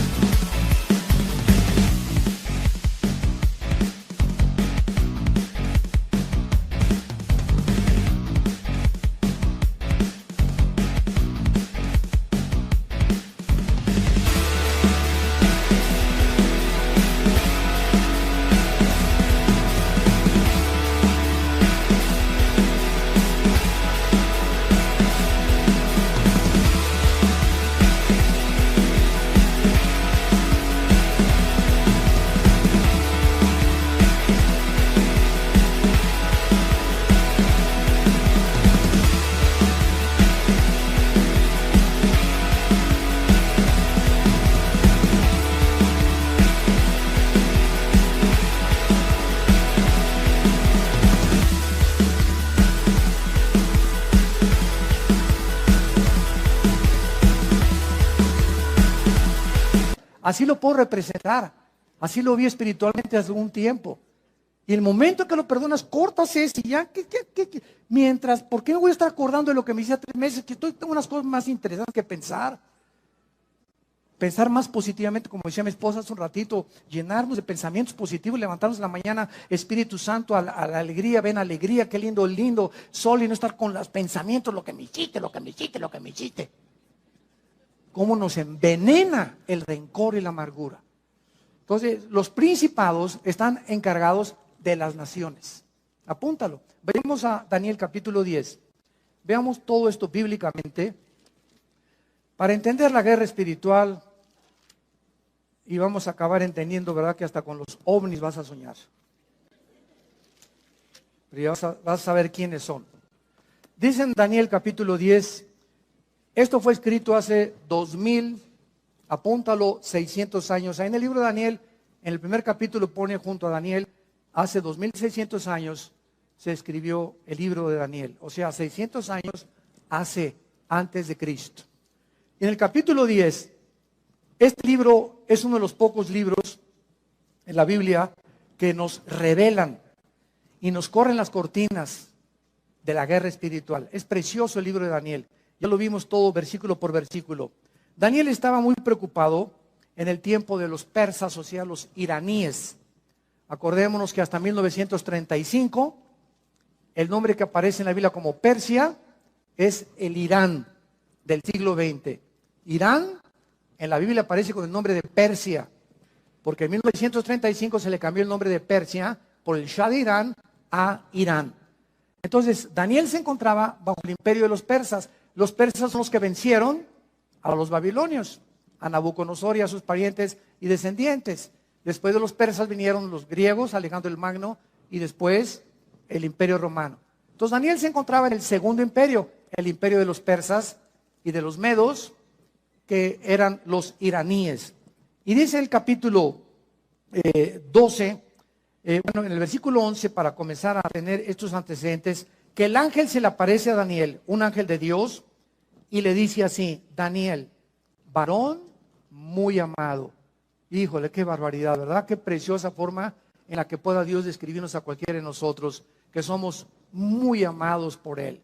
Así lo puedo representar. Así lo vi espiritualmente hace un tiempo. Y el momento que lo perdonas, cortas ese y ya. Mientras, ¿por qué me voy a estar acordando de lo que me hice hace 3 meses? Que tengo unas cosas más interesantes que pensar. Pensar más positivamente, como decía mi esposa hace un ratito, llenarnos de pensamientos positivos, levantarnos en la mañana, Espíritu Santo, a la alegría, ven alegría, qué lindo sol, y no estar con los pensamientos, lo que me hiciste. Cómo nos envenena el rencor y la amargura. Entonces, los principados están encargados de las naciones. Apúntalo. Venimos a Daniel capítulo 10. Veamos todo esto bíblicamente para entender la guerra espiritual y vamos a acabar entendiendo, ¿verdad?, que hasta con los ovnis vas a soñar. Pero ya vas a saber quiénes son. Dice en Daniel capítulo 10, esto fue escrito hace 2000, apúntalo, 600 años. Ahí en el libro de Daniel, en el primer capítulo pone junto a Daniel, hace 2600 años se escribió el libro de Daniel. O sea, 600 años antes de Cristo. Y en el capítulo 10, este libro es uno de los pocos libros en la Biblia que nos revelan y nos corren las cortinas de la guerra espiritual. Es precioso el libro de Daniel. Ya lo vimos todo versículo por versículo. Daniel estaba muy preocupado en el tiempo de los persas, o sea, los iraníes. Acordémonos que hasta 1935, el nombre que aparece en la Biblia como Persia es el Irán del siglo XX. Irán en la Biblia aparece con el nombre de Persia, porque en 1935 se le cambió el nombre de Persia por el Shah de Irán a Irán. Entonces, Daniel se encontraba bajo el imperio de los persas. Los persas son los que vencieron a los babilonios, a Nabucodonosor y a sus parientes y descendientes. Después de los persas vinieron los griegos, Alejandro el Magno, y después el imperio romano. Entonces, Daniel se encontraba en el segundo imperio, el imperio de los persas y de los medos, que eran los iraníes. Y dice el capítulo 12, en el versículo 11, para comenzar a tener estos antecedentes, que el ángel se le aparece a Daniel, un ángel de Dios, y le dice así: Daniel, varón muy amado. Híjole, qué barbaridad, ¿verdad? Qué preciosa forma en la que pueda Dios describirnos a cualquiera de nosotros, que somos muy amados por Él,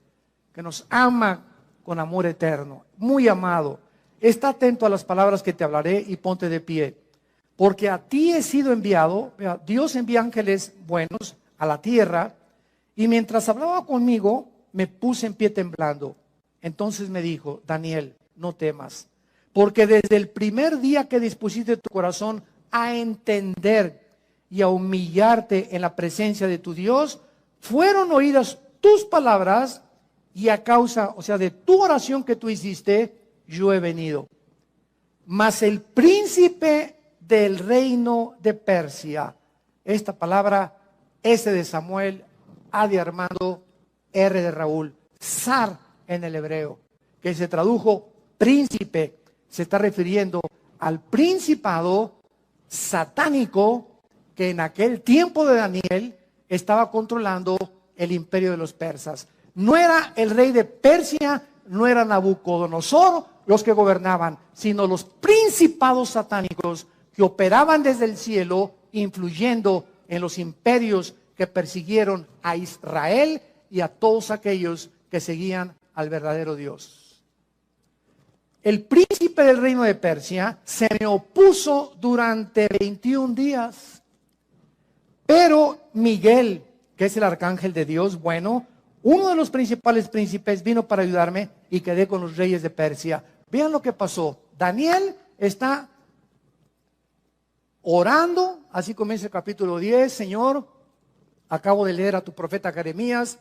que nos ama con amor eterno, muy amado. Está atento a las palabras que te hablaré y ponte de pie, porque a ti he sido enviado. Dios envía ángeles buenos a la tierra, y mientras hablaba conmigo, me puse en pie temblando. Entonces me dijo: Daniel, no temas, porque desde el primer día que dispusiste tu corazón a entender y a humillarte en la presencia de tu Dios, fueron oídas tus palabras, y a causa, o sea, de tu oración que tú hiciste, yo he venido. Mas el príncipe del reino de Persia, esta palabra S de Samuel, A de Armando, R de Raúl, Zar en el hebreo, que se tradujo príncipe, se está refiriendo al principado satánico que en aquel tiempo de Daniel estaba controlando el imperio de los persas. No era el rey de Persia, no era Nabucodonosor los que gobernaban, sino los principados satánicos que operaban desde el cielo, influyendo en los imperios que persiguieron a Israel y a todos aquellos que seguían al verdadero Dios. El príncipe del reino de Persia se me opuso durante 21 días, pero Miguel, que es el arcángel de Dios, bueno, uno de los principales príncipes, vino para ayudarme y quedé con los reyes de Persia. Vean lo que pasó. Daniel está orando, así comienza el capítulo 10, Señor, acabo de leer a tu profeta Jeremías,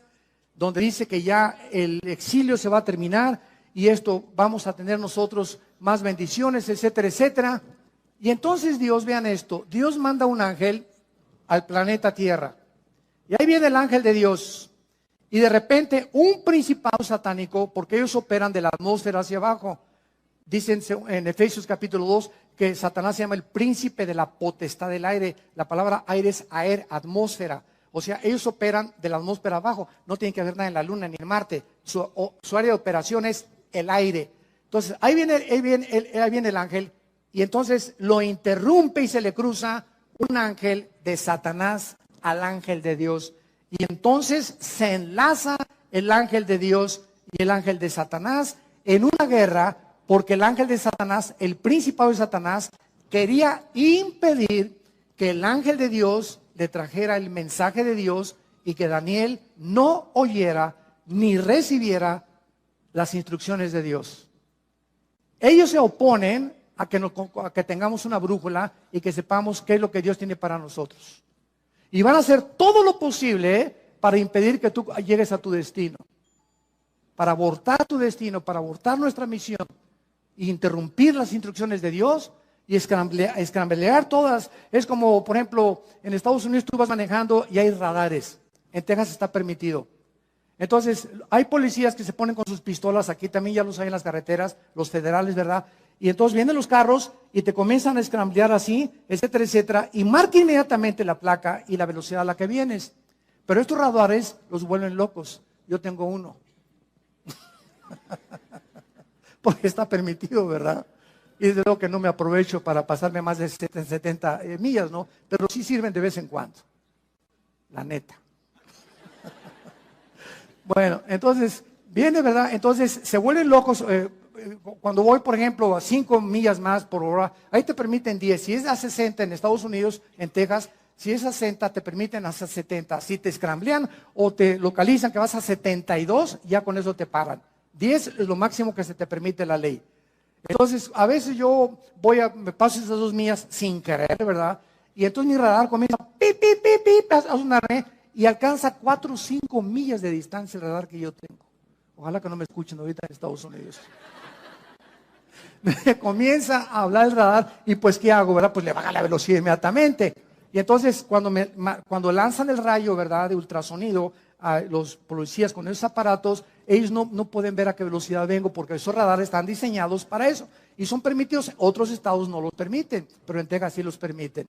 donde dice que ya el exilio se va a terminar y esto vamos a tener nosotros más bendiciones, etcétera, etcétera. Y entonces Dios, vean esto, Dios manda un ángel al planeta Tierra. Y ahí viene el ángel de Dios. Y de repente un principado satánico, porque ellos operan de la atmósfera hacia abajo. Dicen en Efesios capítulo 2 que Satanás se llama el príncipe de la potestad del aire. La palabra aire es aer, atmósfera. O sea, ellos operan de la atmósfera abajo. No tienen que haber nada en la luna ni en Marte. Su área de operación es el aire. Entonces, ahí viene el ángel. Y entonces lo interrumpe y se le cruza un ángel de Satanás al ángel de Dios. Y entonces se enlaza el ángel de Dios y el ángel de Satanás en una guerra, porque el ángel de Satanás, el principado de Satanás, quería impedir que el ángel de Dios le trajera el mensaje de Dios y que Daniel no oyera ni recibiera las instrucciones de Dios. Ellos se oponen a que tengamos una brújula y que sepamos qué es lo que Dios tiene para nosotros. Y van a hacer todo lo posible para impedir que tú llegues a tu destino, para abortar tu destino, para abortar nuestra misión e interrumpir las instrucciones de Dios. Y escramblear todas. Es como, por ejemplo, en Estados Unidos tú vas manejando y hay radares. En Texas está permitido. Entonces, hay policías que se ponen con sus pistolas, aquí también ya los hay en las carreteras, los federales, ¿verdad? Y entonces vienen los carros y te comienzan a escramblear así, etcétera, etcétera, y marca inmediatamente la placa y la velocidad a la que vienes. Pero estos radares los vuelven locos. Yo tengo uno. Porque está permitido, ¿verdad? Y desde luego que no me aprovecho para pasarme más de 70 millas, ¿no? Pero sí sirven de vez en cuando. La neta. Bueno, entonces, viene, ¿verdad? Entonces, se vuelven locos. Cuando voy, por ejemplo, a 5 millas más por hora, ahí te permiten 10. Si es a 60 en Estados Unidos, en Texas, si es a 60, te permiten hasta 70. Si te escramblean o te localizan que vas a 72, ya con eso te paran. 10 es lo máximo que se te permite la ley. Entonces, a veces yo me paso esas 2 millas sin querer, ¿verdad? Y entonces mi radar comienza a sonarme y alcanza 4 o 5 millas de distancia el radar que yo tengo. Ojalá que no me escuchen ahorita en Estados Unidos. Me comienza a hablar el radar y pues ¿qué hago, verdad? Pues le baja la velocidad inmediatamente. Y entonces cuando lanzan el rayo, ¿verdad? De ultrasonido a los policías con esos aparatos, ellos no pueden ver a qué velocidad vengo porque esos radares están diseñados para eso. Y son permitidos, otros estados no los permiten, pero en Texas sí los permiten.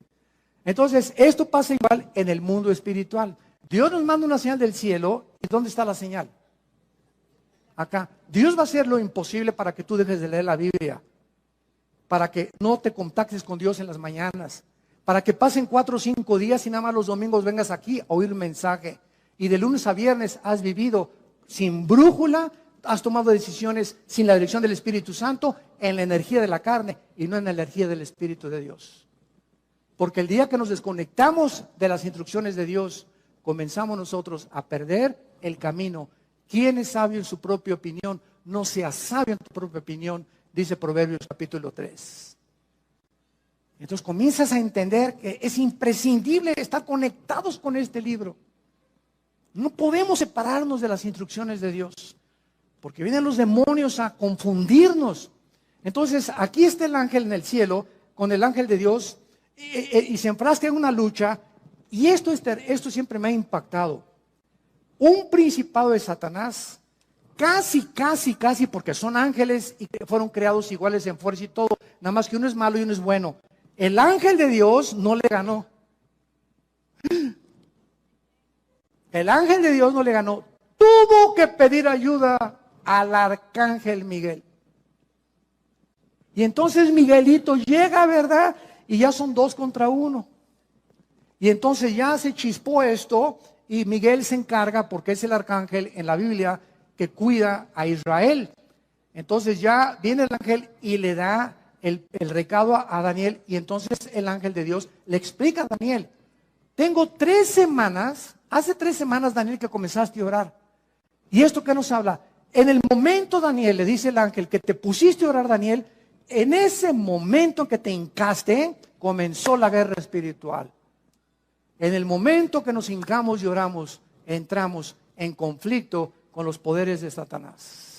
Entonces, esto pasa igual en el mundo espiritual. Dios nos manda una señal del cielo, ¿y dónde está la señal? Acá. Dios va a hacer lo imposible para que tú dejes de leer la Biblia, para que no te contactes con Dios en las mañanas, para que pasen 4 o 5 días y nada más los domingos vengas aquí a oír un mensaje. Y de lunes a viernes has vivido sin brújula, has tomado decisiones sin la dirección del Espíritu Santo, en la energía de la carne y no en la energía del Espíritu de Dios. Porque el día que nos desconectamos de las instrucciones de Dios, comenzamos nosotros a perder el camino. ¿Quién es sabio en su propia opinión? No seas sabio en tu propia opinión, dice Proverbios capítulo 3. Entonces comienzas a entender que es imprescindible estar conectados con este libro. No podemos separarnos de las instrucciones de Dios, porque vienen los demonios a confundirnos. Entonces aquí está el ángel en el cielo, con el ángel de Dios, y se enfrasca en una lucha, y esto siempre me ha impactado. Un principado de Satanás, casi, porque son ángeles y que fueron creados iguales en fuerza y todo, nada más que uno es malo y uno es bueno. El ángel de Dios no le ganó. El ángel de Dios no le ganó. Tuvo que pedir ayuda al arcángel Miguel. Y entonces Miguelito llega, ¿verdad? Y ya son 2 contra 1. Y entonces ya se chispó esto y Miguel se encarga, porque es el arcángel en la Biblia que cuida a Israel. Entonces ya viene el ángel y le da el recado a Daniel, y entonces el ángel de Dios le explica a Daniel: tengo 3 semanas, hace 3 semanas, Daniel, que comenzaste a orar. ¿Y esto qué nos habla? En el momento, Daniel, le dice el ángel, que te pusiste a orar, Daniel, en ese momento en que te hincaste, comenzó la guerra espiritual. En el momento que nos hincamos y oramos, entramos en conflicto con los poderes de Satanás.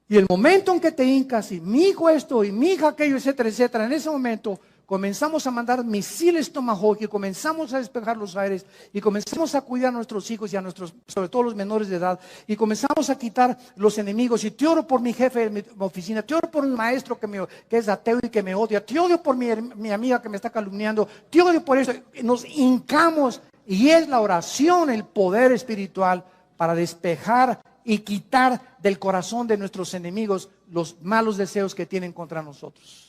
Y el momento en que te hincas y mi hijo esto y mi hija aquello, etcétera, etcétera, en ese momento comenzamos a mandar misiles Tomahawk y comenzamos a despejar los aires y comenzamos a cuidar a nuestros hijos y a nuestros, sobre todo los menores de edad, y comenzamos a quitar los enemigos. Y te oro por mi jefe de mi oficina, te oro por mi maestro que es ateo y que me odia, te odio por mi amiga que me está calumniando, te odio por eso. Nos hincamos, y es la oración el poder espiritual para despejar y quitar del corazón de nuestros enemigos los malos deseos que tienen contra nosotros.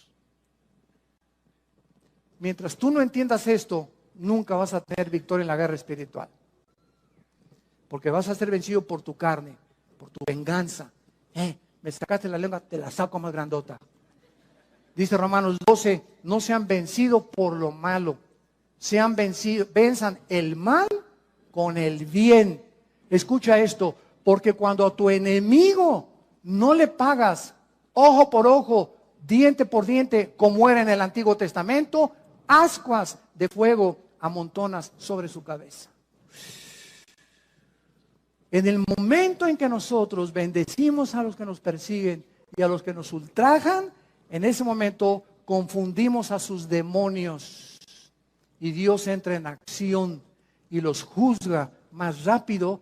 Mientras tú no entiendas esto, nunca vas a tener victoria en la guerra espiritual. Porque vas a ser vencido por tu carne, por tu venganza. Me sacaste la lengua, te la saco más grandota. Dice Romanos 12, no sean vencidos por lo malo. Venzan el mal con el bien. Escucha esto, porque cuando a tu enemigo no le pagas ojo por ojo, diente por diente, como era en el Antiguo Testamento, ascuas de fuego amontonas sobre su cabeza. En el momento en que nosotros bendecimos a los que nos persiguen y a los que nos ultrajan, en ese momento confundimos a sus demonios y Dios entra en acción y los juzga más rápido.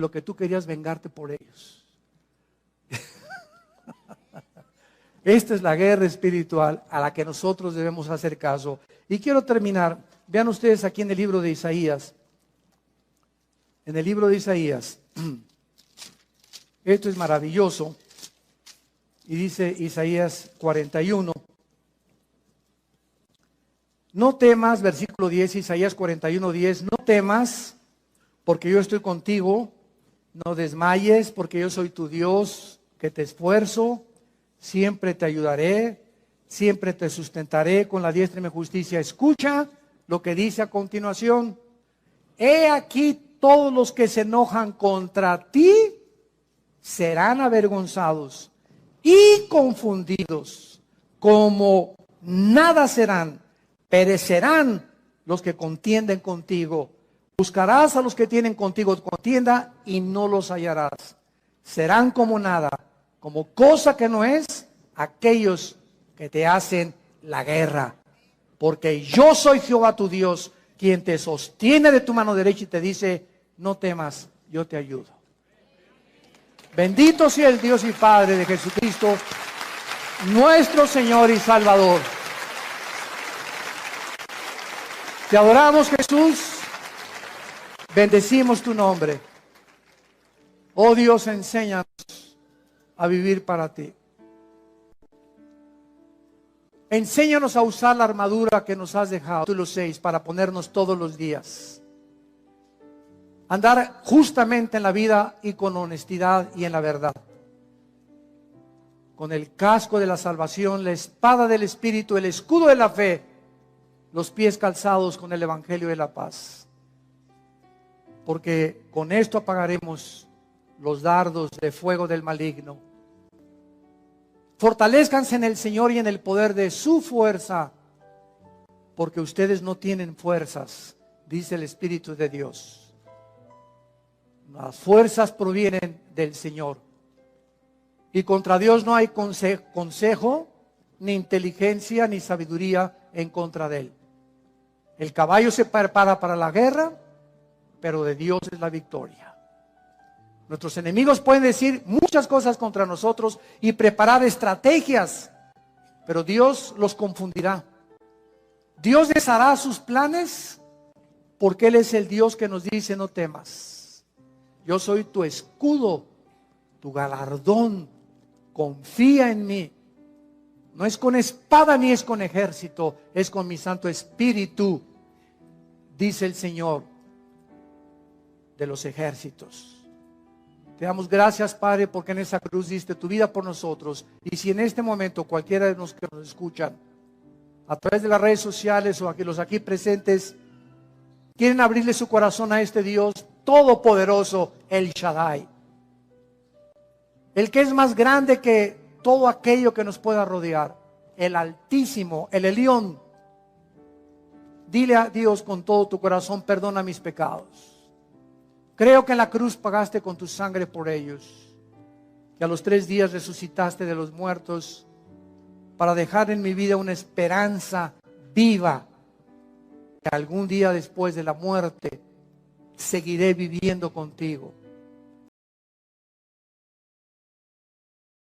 Lo que tú querías vengarte por ellos. Esta es la guerra espiritual a la que nosotros debemos hacer caso. Y quiero terminar. Vean ustedes aquí en el libro de Isaías. En el libro de Isaías. Esto es maravilloso. Y dice Isaías 41. No temas, versículo 10, Isaías 41, 10. No temas, porque yo estoy contigo. No desmayes, porque yo soy tu Dios, que te esfuerzo, siempre te ayudaré, siempre te sustentaré con la diestra de mi justicia. Escucha lo que dice a continuación. He aquí todos los que se enojan contra ti serán avergonzados y confundidos, como nada serán, perecerán los que contienden contigo. Buscarás a los que tienen contigo contienda y no los hallarás. Serán como nada, como cosa que no es, aquellos que te hacen la guerra. Porque yo soy Jehová tu Dios, quien te sostiene de tu mano derecha y te dice, no temas, yo te ayudo. Bendito sea el Dios y Padre de Jesucristo, nuestro Señor y Salvador. Te adoramos, Jesús. Bendecimos tu nombre. Oh Dios, enséñanos a vivir para ti. Enséñanos a usar la armadura que nos has dejado, tú lo 6, para ponernos todos los días. Andar justamente en la vida y con honestidad y en la verdad. Con el casco de la salvación, la espada del Espíritu, el escudo de la fe, los pies calzados con el Evangelio de la paz. Porque con esto apagaremos los dardos de fuego del maligno. Fortalezcanse en el Señor y en el poder de su fuerza, porque ustedes no tienen fuerzas, dice el Espíritu de Dios. Las fuerzas provienen del Señor. Y contra Dios no hay consejo, ni inteligencia, ni sabiduría en contra de Él. El caballo se prepara para la guerra, pero de Dios es la victoria. Nuestros enemigos pueden decir muchas cosas contra nosotros y preparar estrategias, pero Dios los confundirá. Dios deshará sus planes porque Él es el Dios que nos dice no temas. Yo soy tu escudo, tu galardón, confía en mí. No es con espada ni es con ejército, es con mi Santo Espíritu, dice el Señor de los ejércitos. Te damos gracias, Padre, porque en esa cruz diste tu vida por nosotros. Y si en este momento cualquiera de los que nos escuchan a través de las redes sociales o aquí, los aquí presentes, quieren abrirle su corazón a este Dios todopoderoso, el Shaddai, el que es más grande que todo aquello que nos pueda rodear, el Altísimo, el Elión. Dile a Dios con todo tu corazón, perdona mis pecados. Creo que en la cruz pagaste con tu sangre por ellos, que a los 3 días resucitaste de los muertos para dejar en mi vida una esperanza viva, que algún día después de la muerte seguiré viviendo contigo.